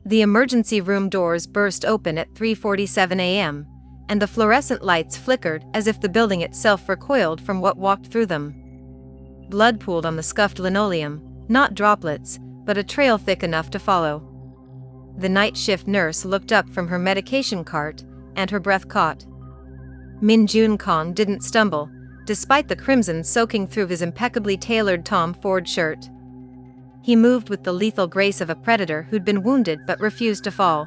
The emergency room doors burst open at 3:47 a.m., and the fluorescent lights flickered as if the building itself recoiled from what walked through them. Blood pooled on the scuffed linoleum, not droplets, but a trail thick enough to follow. The night shift nurse looked up from her medication cart, and her breath caught. Min Jun Kong didn't stumble, despite the crimson soaking through his impeccably tailored Tom Ford shirt. He moved with the lethal grace of a predator who'd been wounded but refused to fall.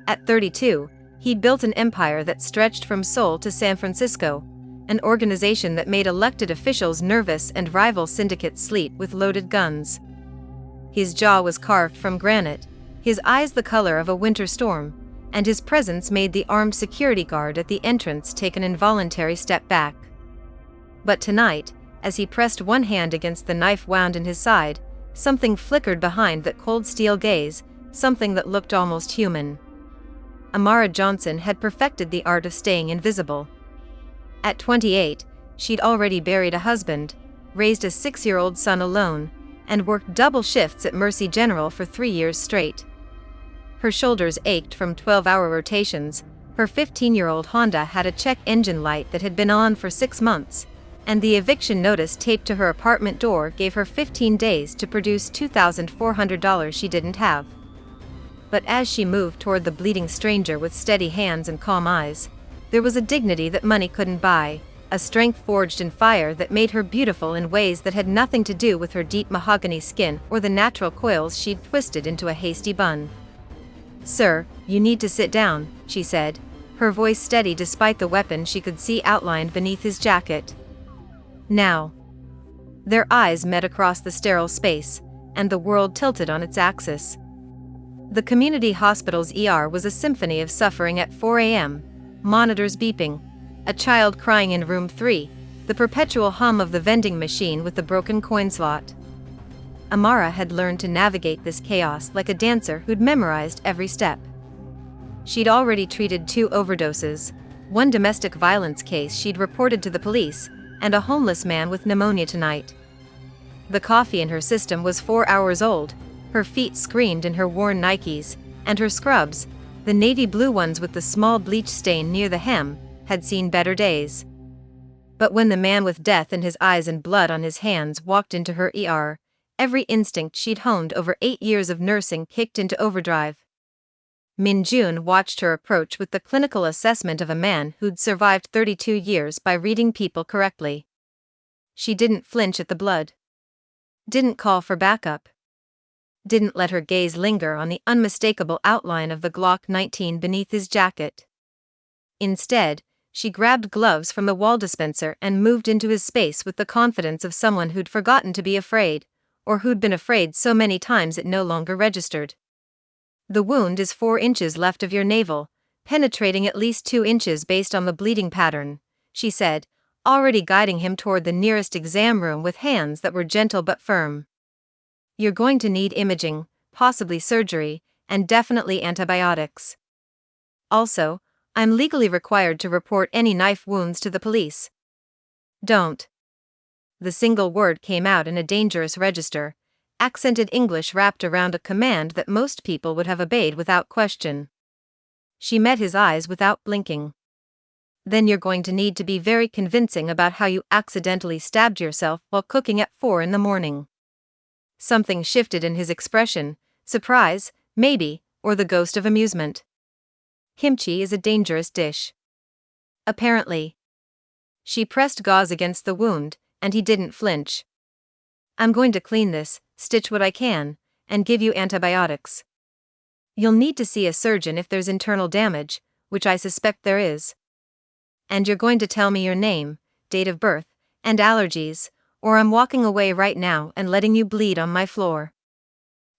At 32, he'd built an empire that stretched from Seoul to San Francisco, an organization that made elected officials nervous and rival syndicates sleep with loaded guns. His jaw was carved from granite, his eyes the color of a winter storm, and his presence made the armed security guard at the entrance take an involuntary step back. But tonight, as he pressed one hand against the knife wound in his side, something flickered behind that cold steel gaze, something that looked almost human. Amara Johnson had perfected the art of staying invisible. At 28, she'd already buried a husband, raised a 6-year-old son alone, and worked double shifts at Mercy General for 3 years straight. Her shoulders ached from 12-hour rotations, her 15-year-old Honda had a check engine light that had been on for 6 months, and the eviction notice taped to her apartment door gave her 15 days to produce $2,400 she didn't have. But as she moved toward the bleeding stranger with steady hands and calm eyes, there was a dignity that money couldn't buy, a strength forged in fire that made her beautiful in ways that had nothing to do with her deep mahogany skin or the natural coils she'd twisted into a hasty bun. "Sir, you need to sit down," she said, her voice steady despite the weapon she could see outlined beneath his jacket. "Now." Their eyes met across the sterile space, and the world tilted on its axis. The community hospital's ER was a symphony of suffering at 4 a.m., monitors beeping, a child crying in room 3, the perpetual hum of the vending machine with the broken coin slot. Amara had learned to navigate this chaos like a dancer who'd memorized every step. She'd already treated 2 overdoses, 1 domestic violence case she'd reported to the police, and a homeless man with pneumonia tonight. The coffee in her system was 4 hours old, her feet screamed in her worn Nikes, and her scrubs, the navy blue ones with the small bleach stain near the hem, had seen better days. But when the man with death in his eyes and blood on his hands walked into her ER, every instinct she'd honed over 8 years of nursing kicked into overdrive. Min Jun watched her approach with the clinical assessment of a man who'd survived 32 years by reading people correctly. She didn't flinch at the blood. Didn't call for backup. Didn't let her gaze linger on the unmistakable outline of the Glock 19 beneath his jacket. Instead, she grabbed gloves from the wall dispenser and moved into his space with the confidence of someone who'd forgotten to be afraid, or who'd been afraid so many times it no longer registered. "The wound is 4 inches left of your navel, penetrating at least 2 inches based on the bleeding pattern," she said, already guiding him toward the nearest exam room with hands that were gentle but firm. "You're going to need imaging, possibly surgery, and definitely antibiotics. Also, I'm legally required to report any knife wounds to the police." "Don't." The single word came out in a dangerous register, accented English wrapped around a command that most people would have obeyed without question. She met his eyes without blinking. "Then you're going to need to be very convincing about how you accidentally stabbed yourself while cooking at 4 in the morning." Something shifted in his expression, surprise, maybe, or the ghost of amusement. "Kimchi is a dangerous dish." "Apparently." She pressed gauze against the wound, and he didn't flinch. "I'm going to clean this, stitch what I can, and give you antibiotics. You'll need to see a surgeon if there's internal damage, which I suspect there is. And you're going to tell me your name, date of birth, and allergies, or I'm walking away right now and letting you bleed on my floor."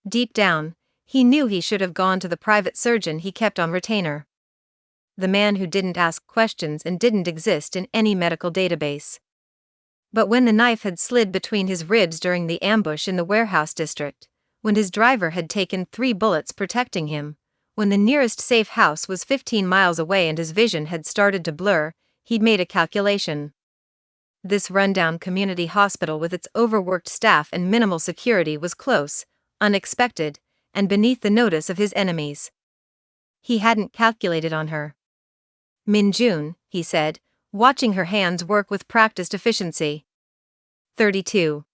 Deep down, he knew he should have gone to the private surgeon he kept on retainer. The man who didn't ask questions and didn't exist in any medical database. But when the knife had slid between his ribs during the ambush in the warehouse district, when his driver had taken 3 bullets protecting him, when the nearest safe house was 15 miles away and his vision had started to blur, he'd made a calculation. This rundown community hospital with its overworked staff and minimal security was close, unexpected, and beneath the notice of his enemies. He hadn't calculated on her. Min-jun, he said, watching her hands work with practiced efficiency. 32.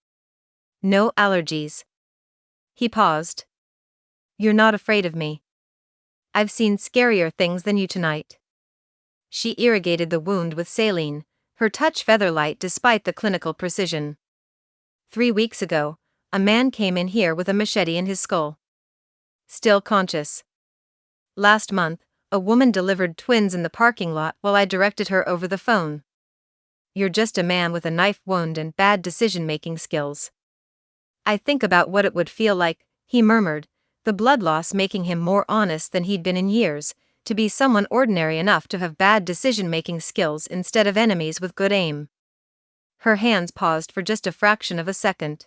No allergies. He paused. You're not afraid of me. I've seen scarier things than you tonight. She irrigated the wound with saline, her touch feather-light despite the clinical precision. 3 weeks ago, a man came in here with a machete in his skull. Still conscious. Last month, a woman delivered twins in the parking lot while I directed her over the phone. You're just a man with a knife wound and bad decision-making skills. I think about what it would feel like, he murmured, the blood loss making him more honest than he'd been in years, to be someone ordinary enough to have bad decision-making skills instead of enemies with good aim. Her hands paused for just a fraction of a second.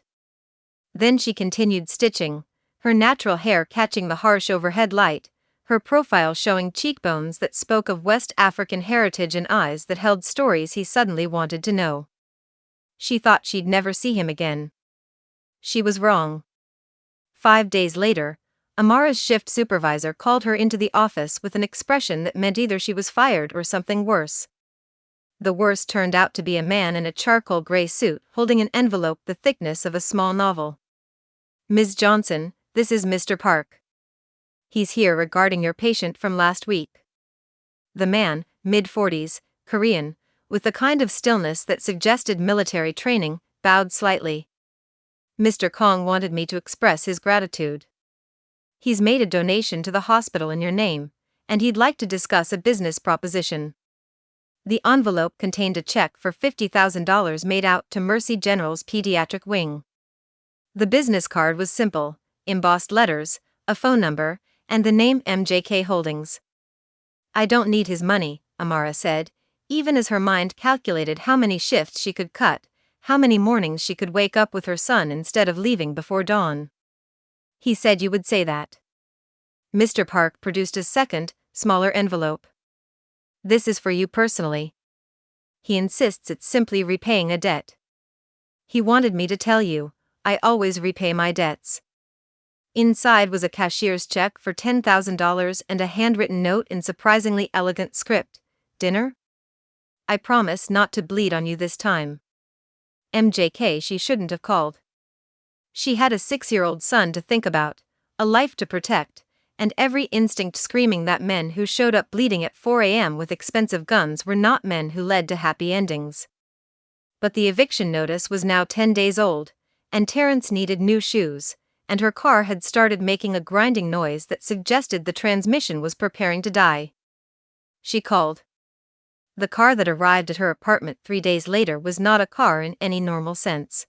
Then she continued stitching, her natural hair catching the harsh overhead light, her profile showing cheekbones that spoke of West African heritage and eyes that held stories he suddenly wanted to know. She thought she'd never see him again. She was wrong. 5 days later, Amara's shift supervisor called her into the office with an expression that meant either she was fired or something worse. The worst turned out to be a man in a charcoal gray suit holding an envelope the thickness of a small novel. Ms. Johnson, this is Mr. Park. He's here regarding your patient from last week. The man, mid-40s, Korean, with the kind of stillness that suggested military training, bowed slightly. Mr. Kong wanted me to express his gratitude. He's made a donation to the hospital in your name, and he'd like to discuss a business proposition. The envelope contained a check for $50,000 made out to Mercy General's pediatric wing. The business card was simple, embossed letters, a phone number, and the name MJK Holdings. I don't need his money, Amara said, even as her mind calculated how many shifts she could cut, how many mornings she could wake up with her son instead of leaving before dawn. He said you would say that. Mr. Park produced a second, smaller envelope. This is for you personally. He insists it's simply repaying a debt. He wanted me to tell you, I always repay my debts. Inside was a cashier's check for $10,000 and a handwritten note in surprisingly elegant script. Dinner? I promise not to bleed on you this time. MJK she shouldn't have called. She had a 6-year-old son to think about, a life to protect, and every instinct screaming that men who showed up bleeding at 4 a.m. with expensive guns were not men who led to happy endings. But the eviction notice was now 10 days old, and Terrence needed new shoes, and her car had started making a grinding noise that suggested the transmission was preparing to die. She called. The car that arrived at her apartment 3 days later was not a car in any normal sense.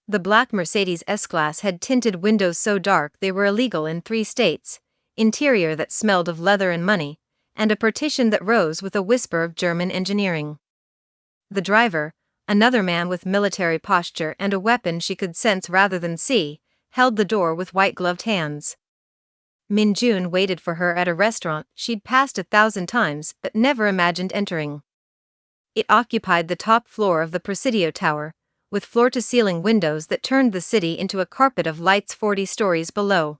The black Mercedes S-Class had tinted windows so dark they were illegal in 3 states, interior that smelled of leather and money, and a partition that rose with a whisper of German engineering. The driver, another man with military posture and a weapon she could sense rather than see, held the door with white-gloved hands. Min-jun waited for her at a restaurant she'd passed 1,000 times but never imagined entering. It occupied the top floor of the Presidio Tower, with floor-to-ceiling windows that turned the city into a carpet of lights 40 stories below.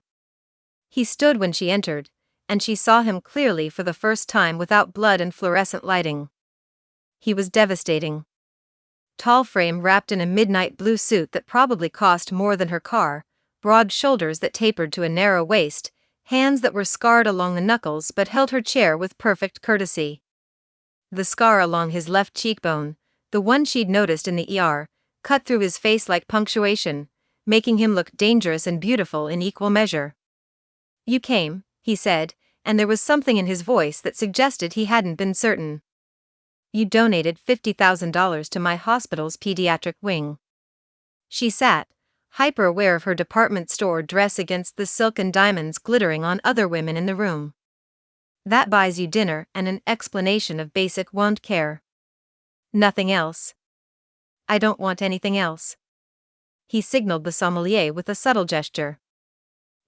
He stood when she entered, and she saw him clearly for the first time without blood and fluorescent lighting. He was devastating. Tall frame wrapped in a midnight blue suit that probably cost more than her car, broad shoulders that tapered to a narrow waist, hands that were scarred along the knuckles but held her chair with perfect courtesy. The scar along his left cheekbone, the one she'd noticed in the ER, cut through his face like punctuation, making him look dangerous and beautiful in equal measure. You came, he said, and there was something in his voice that suggested he hadn't been certain. You donated $50,000 to my hospital's pediatric wing. She sat, hyper-aware of her department store dress against the silk and diamonds glittering on other women in the room. That buys you dinner and an explanation of basic wound care. Nothing else. I don't want anything else. He signaled the sommelier with a subtle gesture.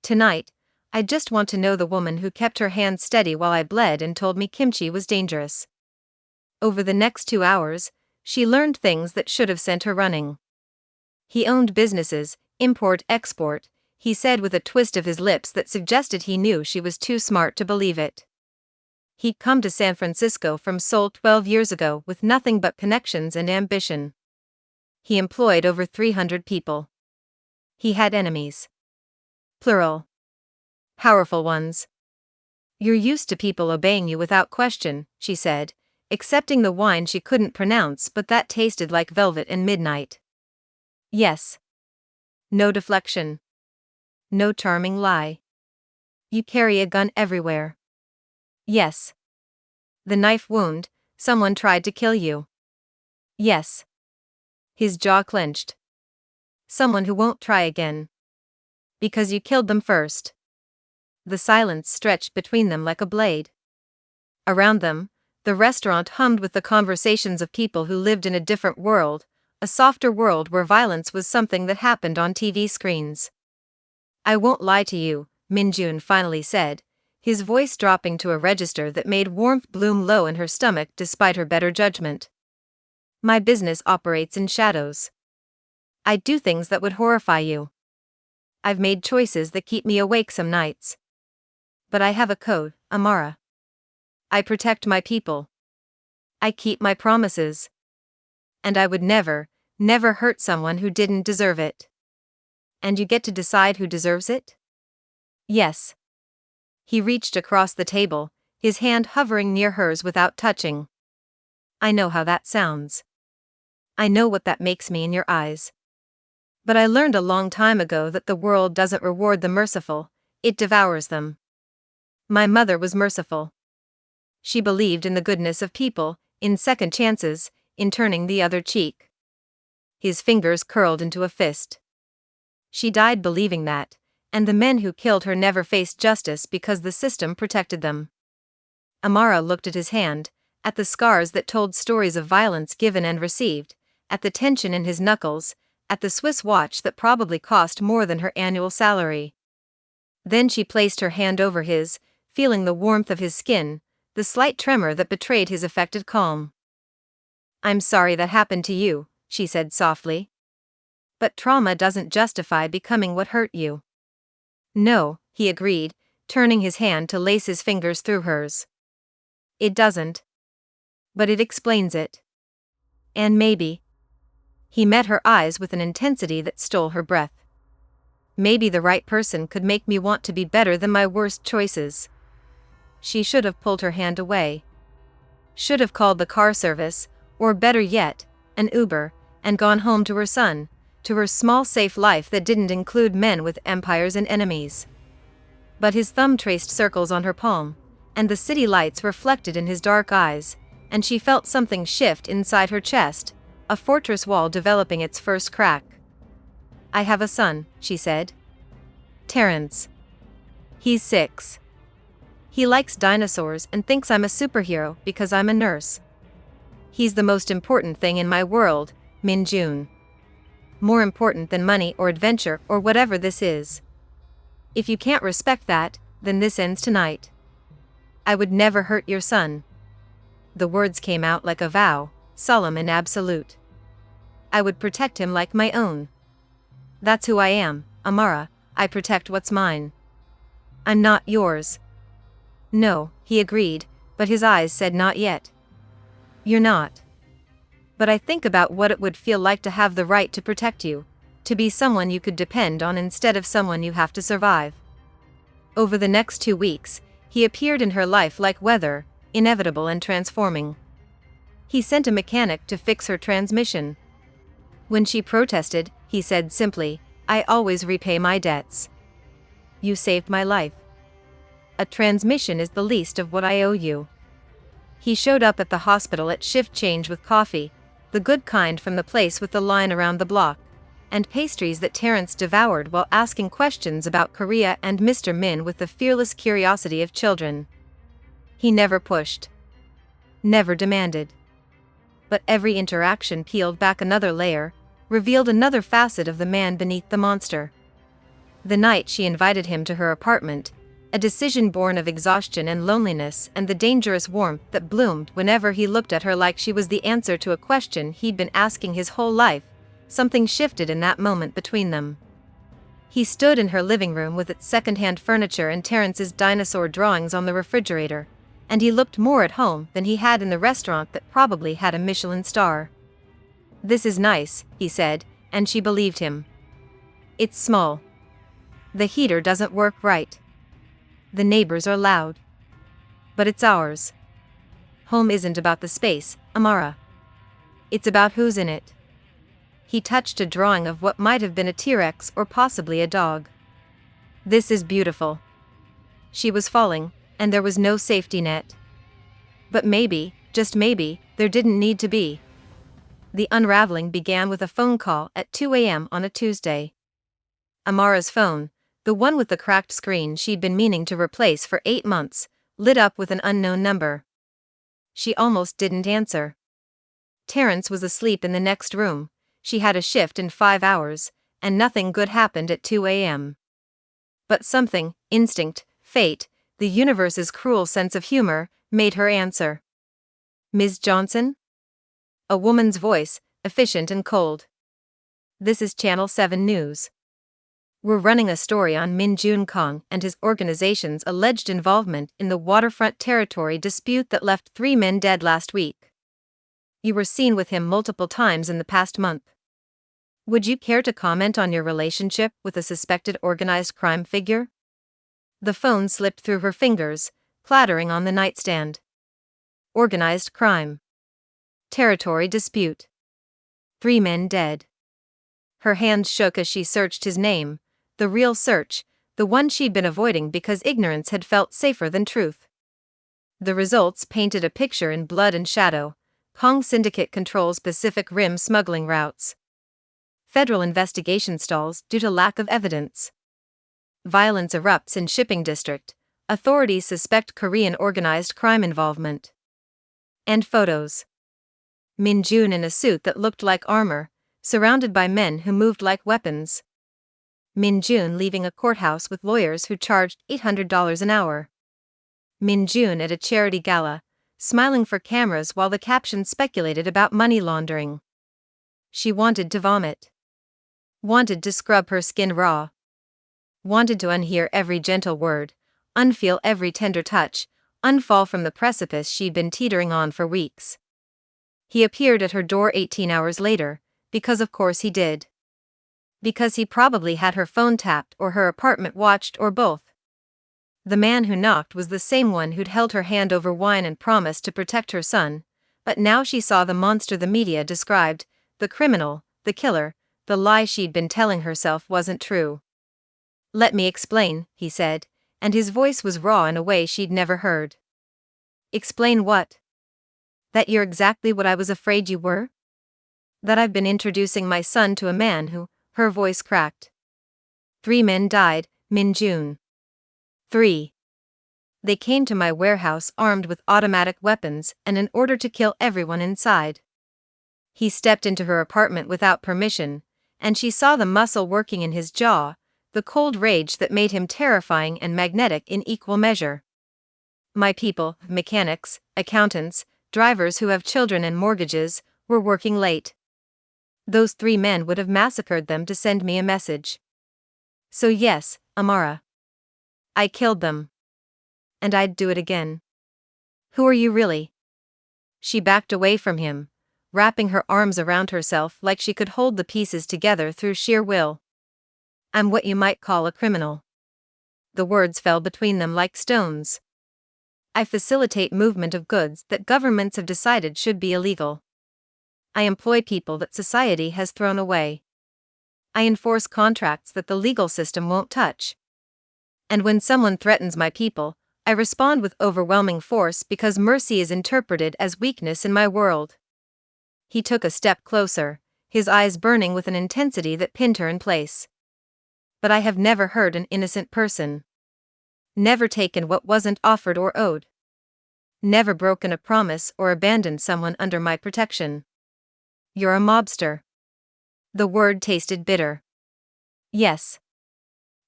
Tonight, I just want to know the woman who kept her hand steady while I bled and told me kimchi was dangerous. Over the next 2 hours, she learned things that should have sent her running. He owned businesses, import-export, he said with a twist of his lips that suggested he knew she was too smart to believe it. He'd come to San Francisco from Seoul 12 years ago with nothing but connections and ambition. He employed over 300 people. He had enemies. Plural. Powerful ones. You're used to people obeying you without question, she said, accepting the wine she couldn't pronounce but that tasted like velvet and midnight. Yes. No deflection. No charming lie. You carry a gun everywhere. Yes. The knife wound, someone tried to kill you. Yes. His jaw clenched. Someone who won't try again. Because you killed them first. The silence stretched between them like a blade. Around them, the restaurant hummed with the conversations of people who lived in a different world, a softer world where violence was something that happened on TV screens. I won't lie to you, Min-jun finally said, his voice dropping to a register that made warmth bloom low in her stomach despite her better judgment. My business operates in shadows. I do things that would horrify you. I've made choices that keep me awake some nights. But I have a code, Amara. I protect my people. I keep my promises. And I would never hurt someone who didn't deserve it. And you get to decide who deserves it? Yes. He reached across the table, his hand hovering near hers without touching. I know how that sounds. I know what that makes me in your eyes. But I learned a long time ago that the world doesn't reward the merciful, it devours them. My mother was merciful. She believed in the goodness of people, in second chances, in turning the other cheek. His fingers curled into a fist. She died believing that, and the men who killed her never faced justice because the system protected them. Amara looked at his hand, at the scars that told stories of violence given and received, at the tension in his knuckles, at the Swiss watch that probably cost more than her annual salary. Then she placed her hand over his, feeling the warmth of his skin, the slight tremor that betrayed his affected calm. I'm sorry that happened to you, she said softly. But trauma doesn't justify becoming what hurt you. No, he agreed, turning his hand to lace his fingers through hers. It doesn't. But it explains it. And maybe. He met her eyes with an intensity that stole her breath. Maybe the right person could make me want to be better than my worst choices. She should have pulled her hand away. Should have called the car service, or better yet, an Uber, and gone home to her son, to her small safe life that didn't include men with empires and enemies. But his thumb traced circles on her palm, and the city lights reflected in his dark eyes, and she felt something shift inside her chest, a fortress wall developing its first crack. I have a son, she said. Terrence. He's 6. He likes dinosaurs and thinks I'm a superhero because I'm a nurse. He's the most important thing in my world, Min-jun. More important than money or adventure or whatever this is. If you can't respect that, then this ends tonight. I would never hurt your son. The words came out like a vow, solemn and absolute. I would protect him like my own. That's who I am, Amara, I protect what's mine. I'm not yours. No, he agreed, but his eyes said not yet. You're not. But I think about what it would feel like to have the right to protect you, to be someone you could depend on instead of someone you have to survive. Over the next 2 weeks, he appeared in her life like weather, inevitable and transforming. He sent a mechanic to fix her transmission. When she protested, he said simply, I always repay my debts. You saved my life. A transmission is the least of what I owe you. He showed up at the hospital at shift change with coffee, the good kind from the place with the line around the block, and pastries that Terrence devoured while asking questions about Korea and Mr. Min with the fearless curiosity of children. He never pushed. Never demanded. But every interaction peeled back another layer, revealed another facet of the man beneath the monster. The night she invited him to her apartment, a decision born of exhaustion and loneliness and the dangerous warmth that bloomed whenever he looked at her like she was the answer to a question he'd been asking his whole life, something shifted in that moment between them. He stood in her living room with its second-hand furniture and Terrence's dinosaur drawings on the refrigerator, and he looked more at home than he had in the restaurant that probably had a Michelin star. "This is nice," he said, and she believed him. "It's small. The heater doesn't work right. The neighbors are loud. But it's ours. Home isn't about the space, Amara. It's about who's in it." He touched a drawing of what might have been a T-Rex or possibly a dog. "This is beautiful." She was falling, and there was no safety net. But maybe, just maybe, there didn't need to be. The unraveling began with a phone call at 2 a.m. on a Tuesday. Amara's phone, the one with the cracked screen she'd been meaning to replace for 8 months, lit up with an unknown number. She almost didn't answer. Terrence was asleep in the next room. She had a shift in 5 hours, and nothing good happened at 2 a.m. But something, instinct, fate, the universe's cruel sense of humor, made her answer. "Ms. Johnson?" A woman's voice, efficient and cold. "This is Channel 7 News. We're running a story on Min Jun Kong and his organization's alleged involvement in the waterfront territory dispute that left 3 men dead last week. You were seen with him multiple times in the past month. Would you care to comment on your relationship with a suspected organized crime figure?" The phone slipped through her fingers, clattering on the nightstand. Organized crime. Territory dispute. 3 men dead. Her hands shook as she searched his name, the real search, the one she'd been avoiding because ignorance had felt safer than truth. The results painted a picture in blood and shadow. Kong Syndicate controls Pacific Rim smuggling routes. Federal investigation stalls due to lack of evidence. Violence erupts in shipping district. Authorities suspect Korean organized crime involvement. And photos. Min Jun in a suit that looked like armor, surrounded by men who moved like weapons. Min Jun leaving a courthouse with lawyers who charged $800 an hour. Min Jun at a charity gala, smiling for cameras while the caption speculated about money laundering. She wanted to vomit. Wanted to scrub her skin raw. Wanted to unhear every gentle word, unfeel every tender touch, unfall from the precipice she'd been teetering on for weeks. He appeared at her door 18 hours later, because of course he did. Because he probably had her phone tapped or her apartment watched or both. The man who knocked was the same one who'd held her hand over wine and promised to protect her son, but now she saw the monster the media described, the criminal, the killer, the lie she'd been telling herself wasn't true. "Let me explain," he said, and his voice was raw in a way she'd never heard. "Explain what?" "That you're exactly what I was afraid you were? That I've been introducing my son to a man who," her voice cracked. 3 men died, Min Jun. 3. They came to my warehouse armed with automatic weapons and in order to kill everyone inside. He stepped into her apartment without permission, and she saw the muscle working in his jaw, the cold rage that made him terrifying and magnetic in equal measure. My people, mechanics, accountants, drivers who have children and mortgages, were working late. Those 3 men would have massacred them to send me a message. So yes, Amara. I killed them. And I'd do it again. Who are you really? She backed away from him, wrapping her arms around herself like she could hold the pieces together through sheer will. I'm what you might call a criminal. The words fell between them like stones. I facilitate movement of goods that governments have decided should be illegal. I employ people that society has thrown away. I enforce contracts that the legal system won't touch. And when someone threatens my people, I respond with overwhelming force because mercy is interpreted as weakness in my world. He took a step closer, his eyes burning with an intensity that pinned her in place. But I have never hurt an innocent person. Never taken what wasn't offered or owed. Never broken a promise or abandoned someone under my protection. You're a mobster. The word tasted bitter. Yes.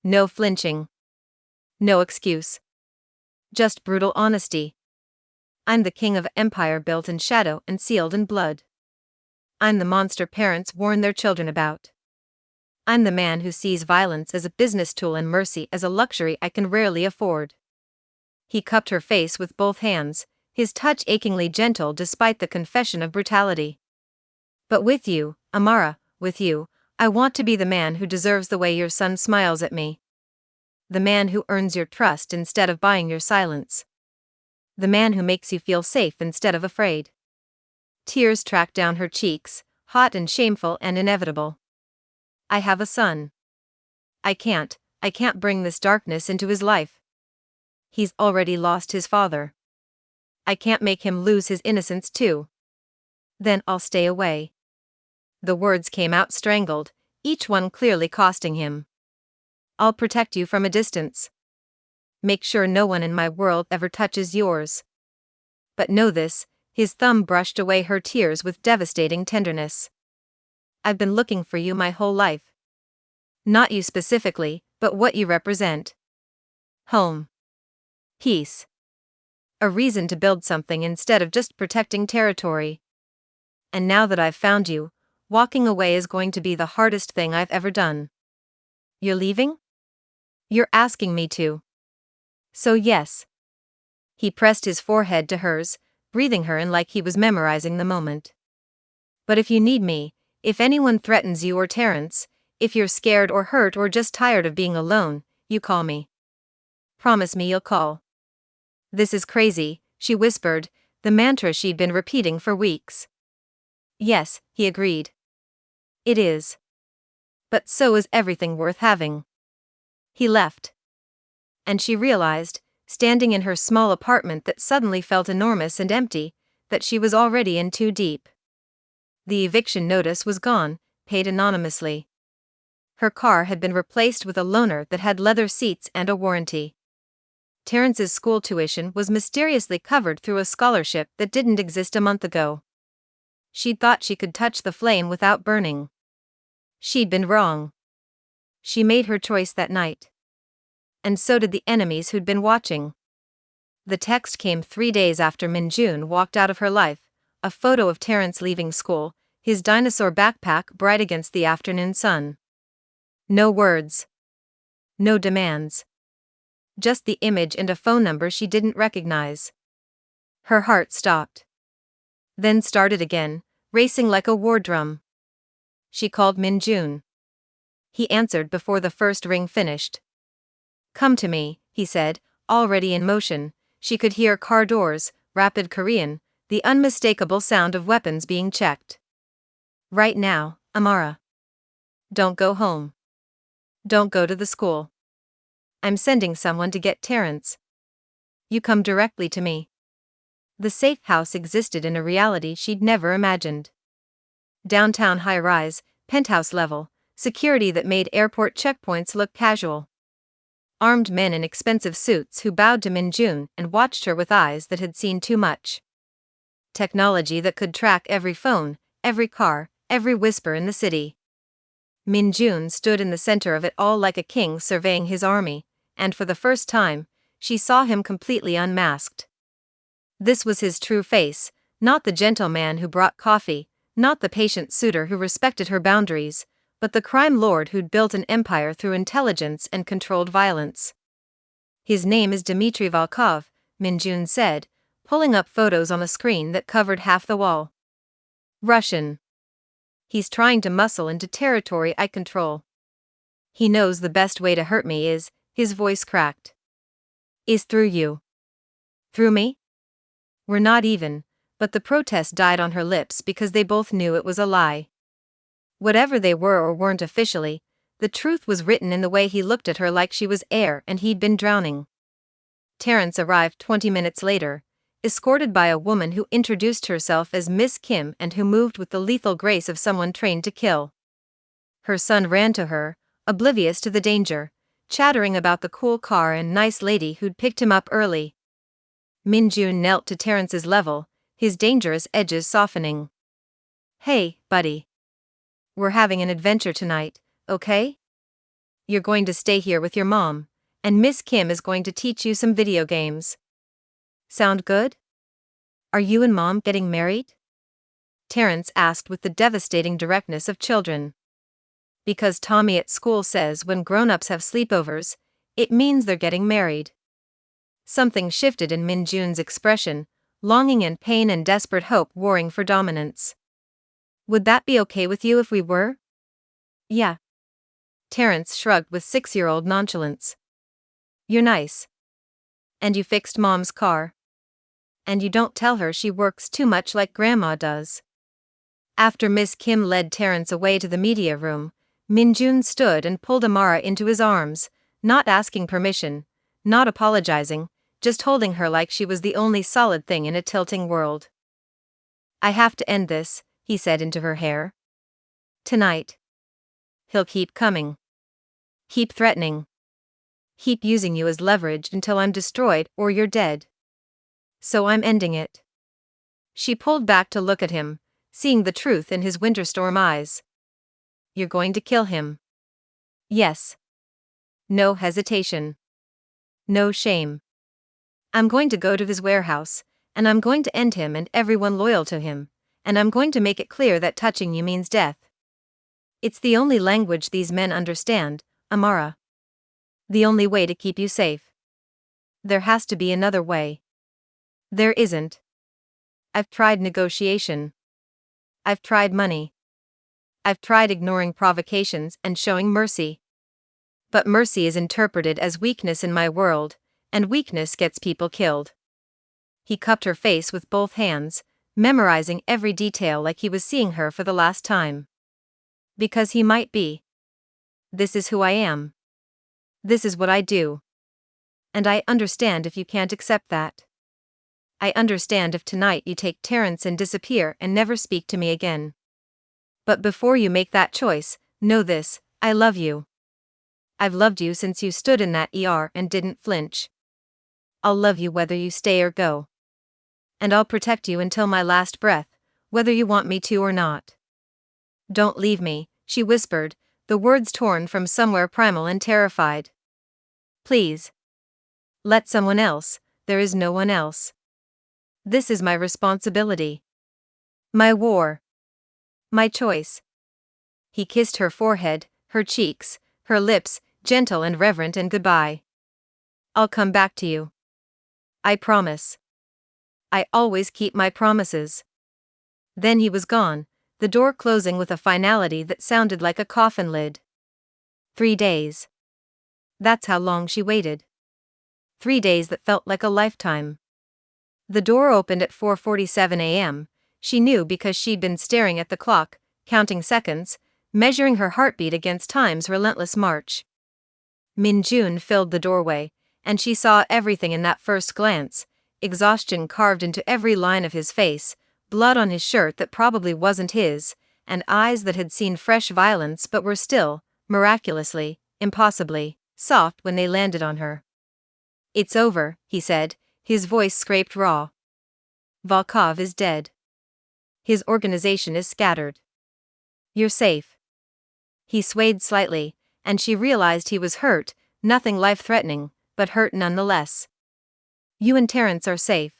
No flinching. No excuse. Just brutal honesty. I'm the king of empire built in shadow and sealed in blood. I'm the monster parents warn their children about. I'm the man who sees violence as a business tool and mercy as a luxury I can rarely afford. He cupped her face with both hands, his touch achingly gentle despite the confession of brutality. But with you, Amara, with you, I want to be the man who deserves the way your son smiles at me. The man who earns your trust instead of buying your silence. The man who makes you feel safe instead of afraid. Tears tracked down her cheeks, hot and shameful and inevitable. I have a son. I can't bring this darkness into his life. He's already lost his father. I can't make him lose his innocence too. Then I'll stay away. The words came out strangled, each one clearly costing him. I'll protect you from a distance. Make sure no one in my world ever touches yours. But know this, his thumb brushed away her tears with devastating tenderness. I've been looking for you my whole life. Not you specifically, but what you represent. Home. Peace. A reason to build something instead of just protecting territory. And now that I've found you, walking away is going to be the hardest thing I've ever done. You're leaving? You're asking me to. So yes. He pressed his forehead to hers, breathing her in like he was memorizing the moment. But if you need me, if anyone threatens you or Terrence, if you're scared or hurt or just tired of being alone, you call me. Promise me you'll call. This is crazy, she whispered, the mantra she'd been repeating for weeks. Yes, he agreed. It is. But so is everything worth having. He left. And she realized, standing in her small apartment that suddenly felt enormous and empty, that she was already in too deep. The eviction notice was gone, paid anonymously. Her car had been replaced with a loaner that had leather seats and a warranty. Terrence's school tuition was mysteriously covered through a scholarship that didn't exist a month ago. She'd thought she could touch the flame without burning. She'd been wrong. She made her choice that night. And so did the enemies who'd been watching. The text came 3 days after Minjun walked out of her life, a photo of Terrence leaving school, his dinosaur backpack bright against the afternoon sun. No words. No demands. Just the image and a phone number she didn't recognize. Her heart stopped. Then started again, racing like a war drum. She called Minjun. He answered before the first ring finished. Come to me, he said, already in motion. She could hear car doors, rapid Korean, the unmistakable sound of weapons being checked. Right now, Amara. Don't go home. Don't go to the school. I'm sending someone to get Terrence. You come directly to me. The safe house existed in a reality she'd never imagined. Downtown high-rise, penthouse level, security that made airport checkpoints look casual. Armed men in expensive suits who bowed to Minjun and watched her with eyes that had seen too much. Technology that could track every phone, every car, every whisper in the city. Minjun stood in the center of it all like a king surveying his army, and for the first time, she saw him completely unmasked. This was his true face, not the gentleman who brought coffee, not the patient suitor who respected her boundaries, but the crime lord who'd built an empire through intelligence and controlled violence. His name is Dmitry Volkov, Minjun said, pulling up photos on a screen that covered half the wall. Russian. He's trying to muscle into territory I control. He knows the best way to hurt me is, his voice cracked. Is through you. Through me? We're not even, but the protest died on her lips because they both knew it was a lie. Whatever they were or weren't officially, the truth was written in the way he looked at her like she was air and he'd been drowning. Terrence arrived 20 minutes later, escorted by a woman who introduced herself as Miss Kim and who moved with the lethal grace of someone trained to kill. Her son ran to her, oblivious to the danger, chattering about the cool car and nice lady who'd picked him up early. Minjun knelt to Terrence's level, his dangerous edges softening. Hey, buddy. We're having an adventure tonight, okay? You're going to stay here with your mom, and Miss Kim is going to teach you some video games. Sound good? Are you and Mom getting married? Terrence asked with the devastating directness of children. Because Tommy at school says when grown-ups have sleepovers, it means they're getting married. Something shifted in Min Jun's expression, longing and pain and desperate hope warring for dominance. Would that be okay with you if we were? Yeah. Terrence shrugged with 6-year-old nonchalance. You're nice. And you fixed Mom's car. And you don't tell her she works too much like Grandma does. After Miss Kim led Terrence away to the media room, Min Jun stood and pulled Amara into his arms, not asking permission, not apologizing, just holding her like she was the only solid thing in a tilting world. I have to end this, he said into her hair. Tonight. He'll keep coming. Keep threatening. Keep using you as leverage until I'm destroyed or you're dead. So I'm ending it. She pulled back to look at him, seeing the truth in his winterstorm eyes. You're going to kill him. Yes. No hesitation. No shame. I'm going to go to his warehouse, and I'm going to end him and everyone loyal to him, and I'm going to make it clear that touching you means death. It's the only language these men understand, Amara. The only way to keep you safe. There has to be another way. There isn't. I've tried negotiation. I've tried money. I've tried ignoring provocations and showing mercy. But mercy is interpreted as weakness in my world, and weakness gets people killed. He cupped her face with both hands, memorizing every detail like he was seeing her for the last time. Because he might be. This is who I am. This is what I do. And I understand if you can't accept that. I understand if tonight you take Terrence and disappear and never speak to me again. But before you make that choice, know this, I love you. I've loved you since you stood in that ER and didn't flinch. I'll love you whether you stay or go. And I'll protect you until my last breath, whether you want me to or not. Don't leave me, she whispered, the words torn from somewhere primal and terrified. Please. Let someone else, there is no one else. This is my responsibility. My war. My choice. He kissed her forehead, her cheeks, her lips, gentle and reverent and goodbye. I'll come back to you. I promise. I always keep my promises. Then he was gone, the door closing with a finality that sounded like a coffin lid. 3 days. That's how long she waited. 3 days that felt like a lifetime. The door opened at 4:47 a.m., she knew because she'd been staring at the clock, counting seconds, measuring her heartbeat against time's relentless march. Min Jun filled the doorway, and she saw everything in that first glance, exhaustion carved into every line of his face, blood on his shirt that probably wasn't his, and eyes that had seen fresh violence but were still, miraculously, impossibly, soft when they landed on her. It's over, he said, his voice scraped raw. Volkov is dead. His organization is scattered. You're safe. He swayed slightly, and she realized he was hurt, nothing life-threatening, but hurt nonetheless. You and Terrence are safe.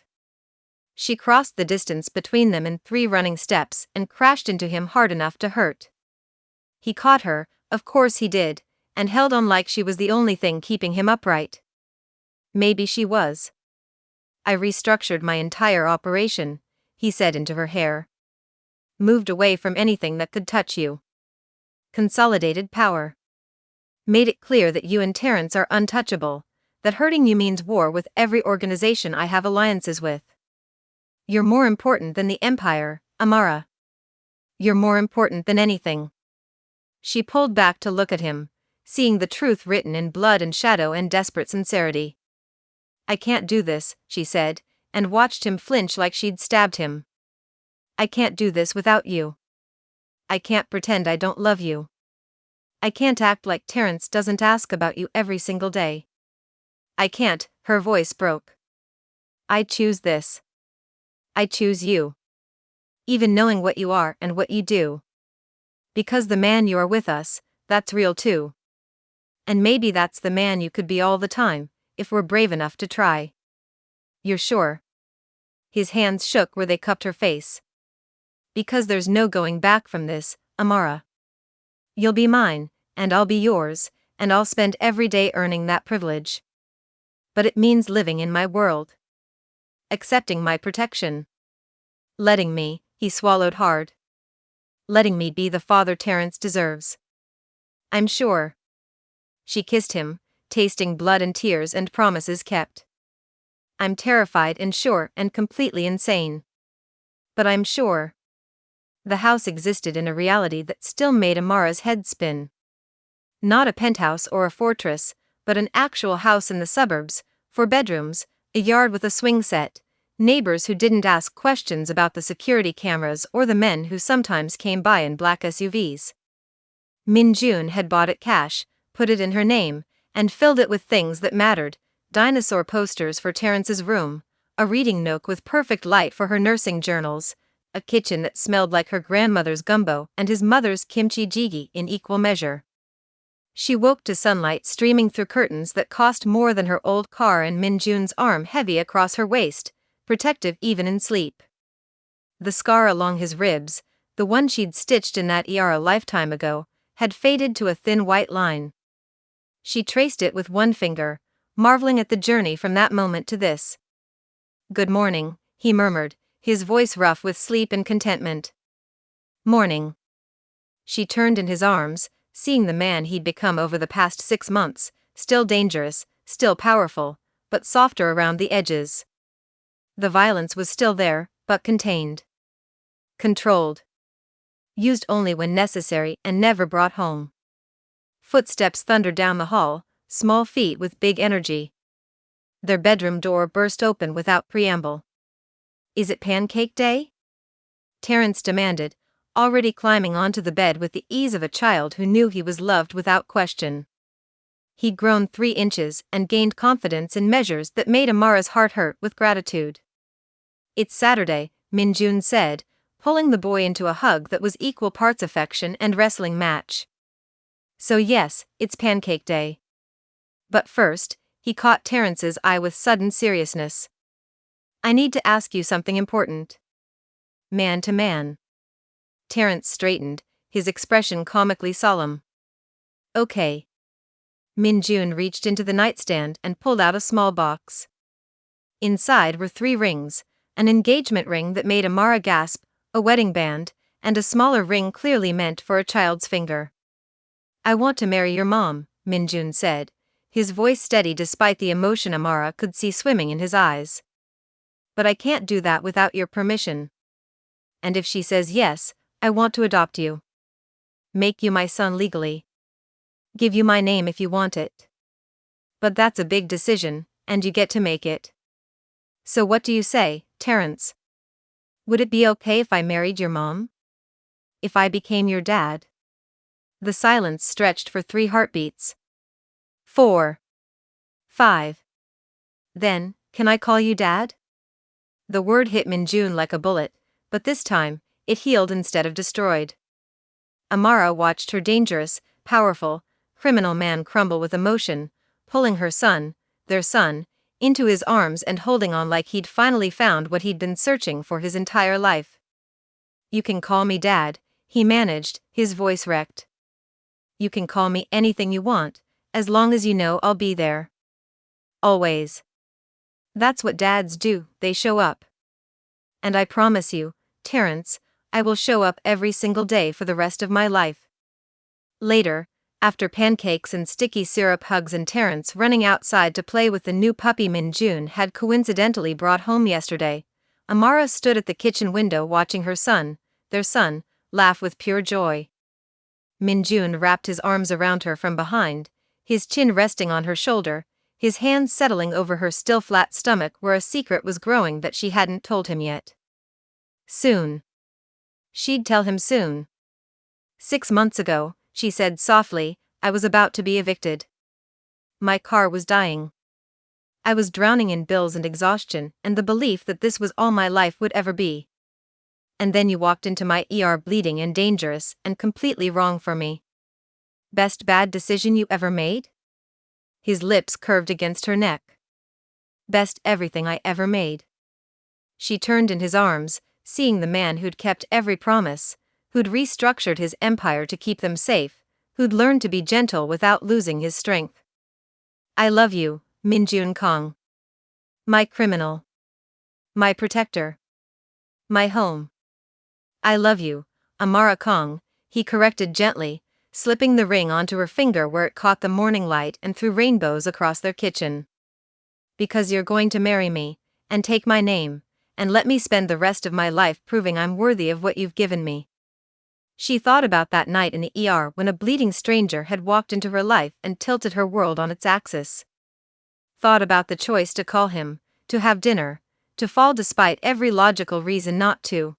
She crossed the distance between them in 3 running steps and crashed into him hard enough to hurt. He caught her, of course he did, and held on like she was the only thing keeping him upright. Maybe she was. I restructured my entire operation, he said into her hair. Moved away from anything that could touch you. Consolidated power. Made it clear that you and Terrence are untouchable, that hurting you means war with every organization I have alliances with. You're more important than the Empire, Amara. You're more important than anything. She pulled back to look at him, seeing the truth written in blood and shadow and desperate sincerity. I can't do this, she said, and watched him flinch like she'd stabbed him. I can't do this without you. I can't pretend I don't love you. I can't act like Terrence doesn't ask about you every single day. I can't, her voice broke. I choose this. I choose you. Even knowing what you are and what you do. Because the man you are with us, that's real too. And maybe that's the man you could be all the time, if we're brave enough to try. You're sure? His hands shook where they cupped her face. Because there's no going back from this, Amara. You'll be mine, and I'll be yours, and I'll spend every day earning that privilege. But it means living in my world. Accepting my protection. Letting me," he swallowed hard. "Letting me be the father Terrence deserves. I'm sure." She kissed him, tasting blood and tears and promises kept. "I'm terrified and sure and completely insane. But I'm sure." The house existed in a reality that still made Amara's head spin. Not a penthouse or a fortress, but an actual house in the suburbs, 4 bedrooms, a yard with a swing set, neighbors who didn't ask questions about the security cameras or the men who sometimes came by in black SUVs. Min-jun had bought it cash, put it in her name, and filled it with things that mattered: dinosaur posters for Terrence's room, a reading nook with perfect light for her nursing journals, a kitchen that smelled like her grandmother's gumbo and his mother's kimchi jjigae in equal measure. She woke to sunlight streaming through curtains that cost more than her old car, and Min-jun's arm heavy across her waist, protective even in sleep. The scar along his ribs, the one she'd stitched in that ER a lifetime ago, had faded to a thin white line. She traced it with one finger, marveling at the journey from that moment to this. "Good morning," he murmured, his voice rough with sleep and contentment. "Morning." She turned in his arms, seeing the man he'd become over the past 6 months, still dangerous, still powerful, but softer around the edges. The violence was still there, but contained. Controlled. Used only when necessary and never brought home. Footsteps thundered down the hall, small feet with big energy. Their bedroom door burst open without preamble. "Is it pancake day?" Terrence demanded, already climbing onto the bed with the ease of a child who knew he was loved without question. He'd grown 3 inches and gained confidence in measures that made Amara's heart hurt with gratitude. "It's Saturday," Min-jun said, pulling the boy into a hug that was equal parts affection and wrestling match. "So yes, it's pancake day." But first, he caught Terrence's eye with sudden seriousness. "I need to ask you something important." Man to man. Terrence straightened, his expression comically solemn. "Okay." Min-jun reached into the nightstand and pulled out a small box. Inside were 3 rings, an engagement ring that made Amara gasp, a wedding band, and a smaller ring clearly meant for a child's finger. "I want to marry your mom," Min-jun said, his voice steady despite the emotion Amara could see swimming in his eyes. "But I can't do that without your permission. And if she says yes, I want to adopt you. Make you my son legally. Give you my name if you want it. But that's a big decision, and you get to make it. So what do you say, Terrence? Would it be okay if I married your mom? If I became your dad?" The silence stretched for 3 heartbeats. 4. 5. "Then, can I call you Dad?" The word hit Min-jun like a bullet, but this time, it healed instead of destroyed. Amara watched her dangerous, powerful, criminal man crumble with emotion, pulling her son, their son, into his arms and holding on like he'd finally found what he'd been searching for his entire life. "You can call me Dad," he managed, his voice wrecked. "You can call me anything you want, as long as you know I'll be there. Always. That's what dads do, they show up. And I promise you, Terrence, I will show up every single day for the rest of my life." Later, after pancakes and sticky syrup hugs and Terrence running outside to play with the new puppy Min-jun had coincidentally brought home yesterday, Amara stood at the kitchen window watching her son, their son, laugh with pure joy. Min-jun wrapped his arms around her from behind, his chin resting on her shoulder, his hands settling over her still flat stomach where a secret was growing that she hadn't told him yet. Soon. She'd tell him soon. 6 months ago, she said softly, I was about to be evicted. My car was dying. I was drowning in bills and exhaustion and the belief that this was all my life would ever be. And then you walked into my ER bleeding and dangerous and completely wrong for me. Best bad decision you ever made? His lips curved against her neck. Best everything I ever made. She turned in his arms, seeing the man who'd kept every promise, who'd restructured his empire to keep them safe, who'd learned to be gentle without losing his strength. I love you, Minjun Kong. My criminal. My protector. My home. I love you, Amara Kong, he corrected gently, slipping the ring onto her finger where it caught the morning light and threw rainbows across their kitchen. Because you're going to marry me, and take my name, and let me spend the rest of my life proving I'm worthy of what you've given me. She thought about that night in the ER when a bleeding stranger had walked into her life and tilted her world on its axis. Thought about the choice to call him, to have dinner, to fall despite every logical reason not to.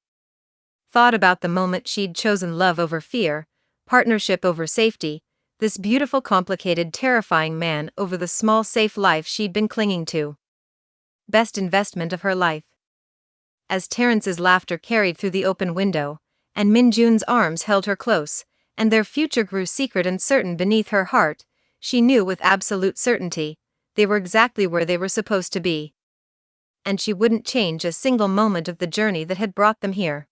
Thought about the moment she'd chosen love over fear, partnership over safety, this beautiful, complicated, terrifying man over the small, safe life she'd been clinging to. Best investment of her life. As Terrence's laughter carried through the open window, and Minjun's arms held her close, and their future grew secret and certain beneath her heart, she knew with absolute certainty, they were exactly where they were supposed to be. And she wouldn't change a single moment of the journey that had brought them here.